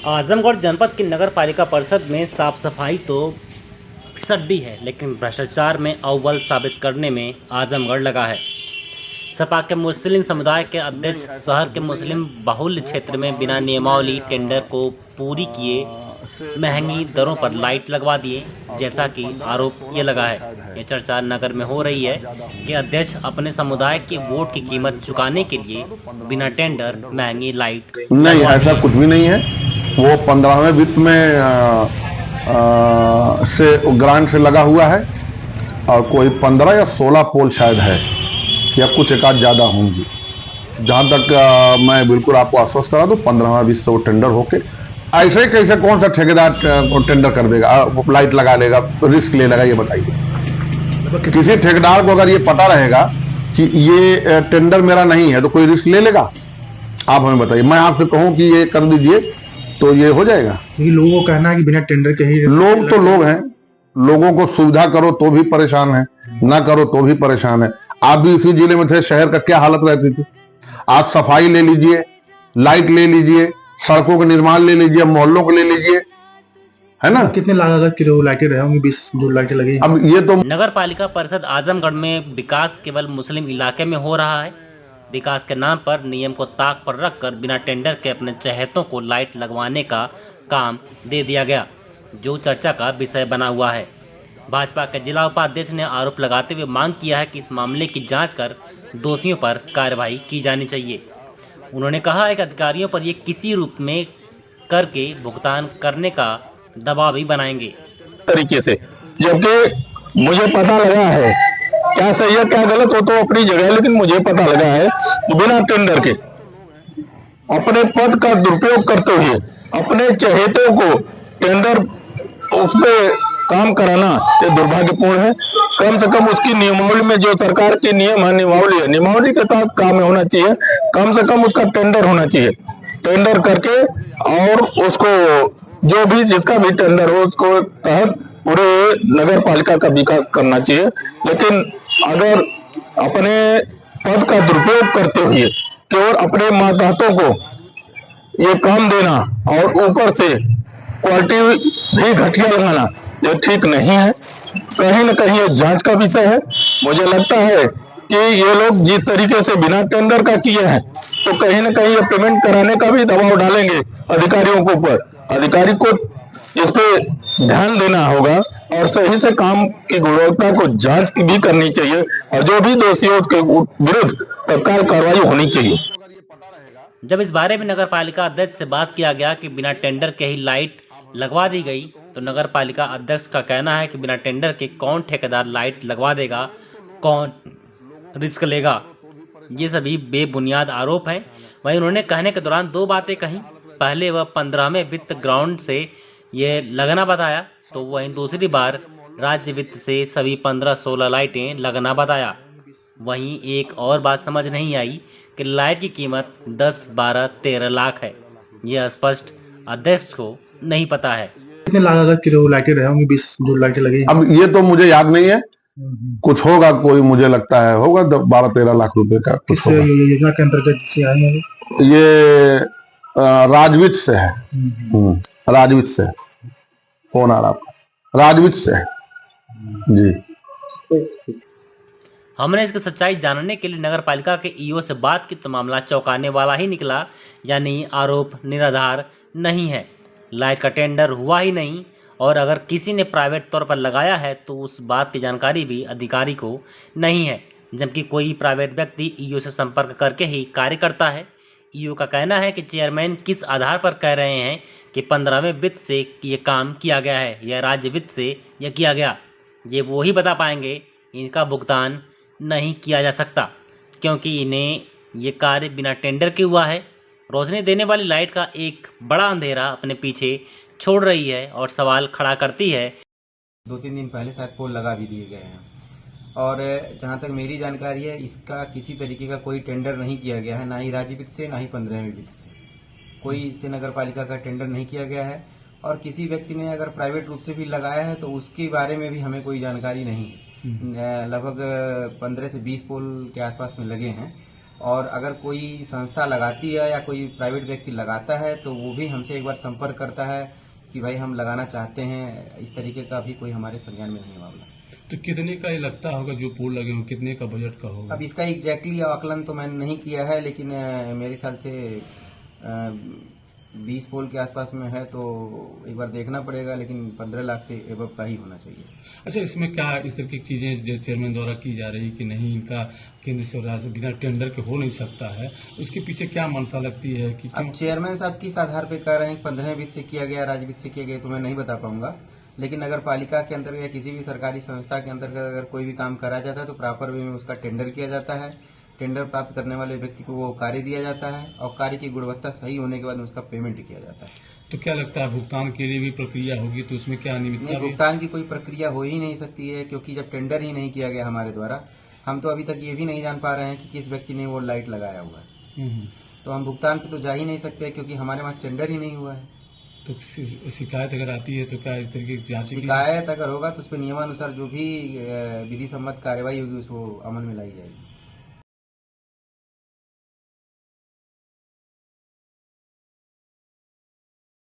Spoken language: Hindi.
आजमगढ़ जनपद की नगर पालिका परिषद में साफ सफाई तो फिसड्डी है, लेकिन भ्रष्टाचार में अव्वल साबित करने में आजमगढ़ लगा है। सपा के मुस्लिम समुदाय के अध्यक्ष शहर के मुस्लिम बाहुल्य क्षेत्र में बिना नियमावली टेंडर को पूरी किए महंगी दरों पर लाइट लगवा दिए, जैसा कि आरोप ये लगा है। ये चर्चा नगर में हो रही है कि अध्यक्ष अपने समुदाय के वोट की कीमत चुकाने के लिए बिना टेंडर महंगी लाइट नहीं, ऐसा कुछ भी नहीं है। वो 15वें वित्त में से ग्रांट से लगा हुआ है और कोई 15 या 16 पोल शायद है या कुछ एक आध ज़्यादा होंगी। जहाँ तक मैं बिल्कुल आपको आश्वस्त करा दूँ, 15वां वित्त से वो टेंडर होके ऐसे कैसे कौन सा ठेकेदार टेंडर कर देगा, लाइट लगा लेगा, रिस्क ले लेगा, ये बताइए। किसी ठेकेदार को अगर ये पता रहेगा कि ये टेंडर मेरा नहीं है तो कोई रिस्क ले लेगा? आप हमें बताइए। मैं आपसे कहूँ कि ये कर दीजिए तो ये हो जाएगा? लोगों को कहना है कि बिना टेंडर के ही लोग तो लोग हैं, लोगों को सुविधा करो तो भी परेशान है, ना करो तो भी परेशान है। आप भी इसी जिले में थे, शहर का क्या हालत रहती थी। आज सफाई ले लीजिए, लाइट ले लीजिए, सड़कों का निर्माण ले लीजिए, मोहल्लों को ले लीजिए, है ना। कितने लागत की लाइटें रहे होंगी? 20 जो लाइटें लगी। अब ये तो नगर पालिका परिषद आजमगढ़ में विकास केवल मुस्लिम इलाके में हो रहा है। विकास के नाम पर नियम को ताक पर रखकर बिना टेंडर के अपने चहेतों को लाइट लगवाने का काम दे दिया गया, जो चर्चा का विषय बना हुआ है। भाजपा के जिला उपाध्यक्ष ने आरोप लगाते हुए मांग किया है कि इस मामले की जांच कर दोषियों पर कार्रवाई की जानी चाहिए। उन्होंने कहा है कि अधिकारियों पर ये किसी रूप में करके भुगतान करने का दबाव भी बनाएंगे तरीके से, जबकि मुझे पता लगा है, क्या सही है क्या गलत हो तो अपनी जगह, लेकिन मुझे पता लगा है कि बिना टेंडर के अपने पद का दुरुपयोग करते हुए अपने चहेतों को टेंडर उस पे काम कराना ये दुर्भाग्यपूर्ण है। कम से कम उसकी नियमावली में जो सरकार के नियम है, नियमावली के तहत काम होना चाहिए। कम से कम उसका टेंडर होना चाहिए। टेंडर करके और उसको जो भी जिसका भी टेंडर हो उसको तहत पूरे नगर पालिका का विकास करना चाहिए। लेकिन अगर अपने पद का दुरुपयोग करते हुए केवल अपने मातहतों को ये काम देना और ऊपर से क्वालिटी भी घटिया लगाना, ये ठीक नहीं है। कहीं न कहीं ये जांच का विषय है। मुझे लगता है कि ये लोग जिस तरीके से बिना टेंडर का किए हैं तो कहीं न कहीं ये पेमेंट कराने का भी दबाव डालेंगे अधिकारियों के ऊपर। अधिकारी को इस पे ध्यान देना होगा और सही से काम की गुणवत्ता को जांच भी करनी चाहिए और जो भी दोषी हो उसके विरुद्ध तत्काल कार्रवाई होनी चाहिए। जब इस बारे में नगर पालिका अध्यक्ष से बात किया गया कि बिना टेंडर के ही लाइट लगवा दी गई, तो नगर पालिका अध्यक्ष का कहना है कि बिना टेंडर के कौन ठेकेदार लाइट लगवा देगा, कौन रिस्क लेगा। ये सभी बेबुनियाद आरोप हैं। वहीं उन्होंने कहने के दौरान दो बातें कही। पहले वह 15वें वित्त ग्राउंड से ये लगना बताया, तो वहीं दूसरी बार राज्य वित्त से सभी 15-16 लाइटें लगना बताया। वहीं एक और बात समझ नहीं आई कि लाइट की कीमत 10, 12, 13 लाख है। यह स्पष्ट अध्यक्ष को नहीं पता है। कितने लागत की लाइटें रहे होंगी? 20 जो लाइटें लगी। अब ये तो मुझे याद नहीं है, कुछ होगा, कोई मुझे लगता है होगा 12-13 लाख रुपए का कुछ होगा। योजना के अंतर्गत से आए हैं ये राजवित्त से है। राजवित्त से फोन आ रहा आपका, राजवित्त से है जी। हमने इसकी सच्चाई जानने के लिए नगर पालिका के ईओ से बात की तो मामला चौंकाने वाला ही निकला। यानी आरोप निराधार नहीं है, लाइट का टेंडर हुआ ही नहीं, और अगर किसी ने प्राइवेट तौर पर लगाया है तो उस बात की जानकारी भी अधिकारी को नहीं है, जबकि कोई प्राइवेट व्यक्ति ईओ से संपर्क करके ही कार्य करता है। ईओ का कहना है कि चेयरमैन किस आधार पर कह रहे हैं कि 15वें वित्त से ये काम किया गया है या राज्य वित्त से यह किया गया, ये वो ही बता पाएंगे। इनका भुगतान नहीं किया जा सकता क्योंकि इन्हें ये कार्य बिना टेंडर के हुआ है। रोशनी देने वाली लाइट का एक बड़ा अंधेरा अपने पीछे छोड़ रही है और सवाल खड़ा करती है। 2-3 दिन पहले शायद पोल लगा भी दिए गए हैं और जहां तक मेरी जानकारी है इसका किसी तरीके का कोई टेंडर नहीं किया गया है, ना ही राज्य वित्त से ना ही 15वें वित्त से कोई इससे नगर पालिका का टेंडर नहीं किया गया है। और किसी व्यक्ति ने अगर प्राइवेट रूप से भी लगाया है तो उसके बारे में भी हमें कोई जानकारी नहीं है। लगभग 15 से 20 पोल के आसपास में लगे हैं और अगर कोई संस्था लगाती है या कोई प्राइवेट व्यक्ति लगाता है तो वो भी हमसे एक बार संपर्क करता है कि भाई हम लगाना चाहते हैं। इस तरीके का अभी कोई हमारे संज्ञान में नहीं है मामला। तो कितने का ये लगता होगा जो पोल लगे हों, कितने का बजट का होगा? अब इसका एग्जैक्टली आकलन तो मैंने नहीं किया है, लेकिन मेरे ख्याल से 20 पोल के आसपास में है, तो एक बार देखना पड़ेगा, लेकिन 15 लाख से एबव का ही होना चाहिए। अच्छा, इसमें क्या इस तरह की चीजें जो चेयरमैन द्वारा की जा रही कि नहीं, इनका केंद्र से राज्य बिना टेंडर के हो नहीं सकता है, उसके पीछे क्या मंशा लगती है कि क्यों? अब चेयरमैन साहब किस आधार पे कह रहे हैं कि 15 वित्त से किया गया, राज्य वित्त से किया गया, तो मैं नहीं बता पाऊंगा। लेकिन नगर पालिका के अंतर्गत या किसी भी सरकारी संस्था के अंतर्गत अगर कोई भी काम करा जाता है तो प्रॉपर वे में उसका टेंडर किया जाता है। टेंडर प्राप्त करने वाले व्यक्ति को वो कार्य दिया जाता है और कार्य की गुणवत्ता सही होने के बाद उसका पेमेंट किया जाता है। तो क्या लगता है भुगतान के लिए भी प्रक्रिया होगी, तो उसमें क्या नहीं, अनियमितता भी? भुगतान की कोई प्रक्रिया हो ही नहीं सकती है, क्योंकि जब टेंडर ही नहीं किया गया हमारे द्वारा, हम तो अभी तक ये भी नहीं जान पा रहे हैं कि किस व्यक्ति ने वो लाइट लगाया हुआ है। तो हम भुगतान पे तो जा ही नहीं सकते, क्योंकि हमारे पास टेंडर ही नहीं हुआ है। तो शिकायत अगर आती है तो क्या इस तरीके की जांच की? शिकायत अगर होगा तो उस पर नियमानुसार जो भी विधि सम्मत कार्यवाही होगी उसको अमल में लाई जाएगी।